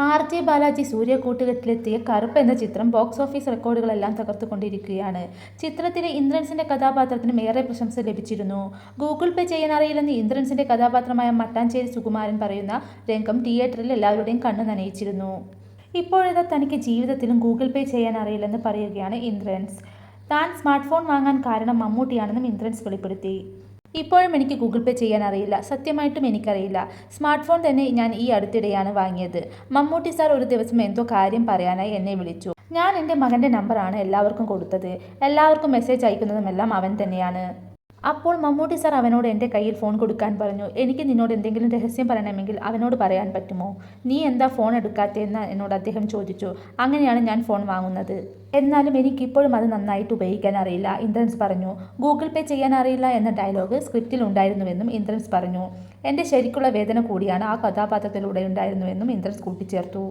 ആർ.ജെ. ബാലാജി സൂര്യ കൂട്ടുകെട്ടിലെത്തിയ കറുപ്പ് എന്ന ചിത്രം ബോക്സ് ഓഫീസ് റെക്കോർഡുകളെല്ലാം തകർത്തുകൊണ്ടിരിക്കുകയാണ്. ചിത്രത്തിലെ ഇന്ദ്രൻസിന്റെ കഥാപാത്രത്തിനും ഏറെ പ്രശംസ ലഭിച്ചിരുന്നു. ഗൂഗിൾ പേ ചെയ്യാൻ അറിയില്ലെന്ന് ഇന്ദ്രൻസിന്റെ കഥാപാത്രമായ മട്ടാഞ്ചേരി സുകുമാരൻ പറയുന്ന രംഗം തിയേറ്ററിൽ എല്ലാവരുടെയും കണ്ണ് നനയിച്ചിരുന്നു. ഇപ്പോഴിതാ തനിക്ക് ജീവിതത്തിലും ഗൂഗിൾ പേ ചെയ്യാൻ അറിയില്ലെന്ന് പറയുകയാണ് ഇന്ദ്രൻസ്. താൻ സ്മാർട്ട് ഫോൺ വാങ്ങാൻ കാരണം മമ്മൂട്ടിയാണെന്നും ഇന്ദ്രൻസ് വെളിപ്പെടുത്തി. ഇപ്പോഴും എനിക്ക് ഗൂഗിൾ പേ ചെയ്യാൻ അറിയില്ല. സത്യമായിട്ടും എനിക്കറിയില്ല. സ്മാർട്ട് ഫോൺ തന്നെ ഞാൻ ഈ അടുത്തിടെയാണ് വാങ്ങിയത്. മമ്മൂട്ടി സാർ ഒരു ദിവസം എന്തോ കാര്യം പറയാനായി എന്നെ വിളിച്ചു. ഞാൻ എൻ്റെ മകൻ്റെ നമ്പറാണ് എല്ലാവർക്കും കൊടുത്തത്. എല്ലാവർക്കും മെസ്സേജ് അയക്കുന്നതുമെല്ലാം അവൻ തന്നെയാണ്. അപ്പോൾ മമ്മൂട്ടി സാർ അവനോട് എൻ്റെ കയ്യിൽ ഫോൺ കൊടുക്കാൻ പറഞ്ഞു. എനിക്ക് നിന്നോട് എന്തെങ്കിലും രഹസ്യം പറയണമെങ്കിൽ അവനോട് പറയാൻ പറ്റുമോ? നീ എന്താ ഫോൺ എടുക്കാത്തതെന്ന് എന്നോട് അദ്ദേഹം ചോദിച്ചു. അങ്ങനെയാണ് ഞാൻ ഫോൺ വാങ്ങുന്നത്. എന്നാലും എനിക്കിപ്പോഴും അത് നന്നായിട്ട് ഉപയോഗിക്കാൻ അറിയില്ല, ഇന്ദ്രൻസ് പറഞ്ഞു. ഗൂഗിൾ പേ ചെയ്യാൻ അറിയില്ല എന്ന ഡയലോഗ് സ്ക്രിപ്റ്റിൽ ഉണ്ടായിരുന്നുവെന്നും ഇന്ദ്രൻസ് പറഞ്ഞു. എൻ്റെ ശരിക്കുള്ള വേദന കൂടിയാണ് ആ കഥാപാത്രത്തിലൂടെ ഉണ്ടായിരുന്നുവെന്നും ഇന്ദ്രൻസ് കൂട്ടിച്ചേർത്തു.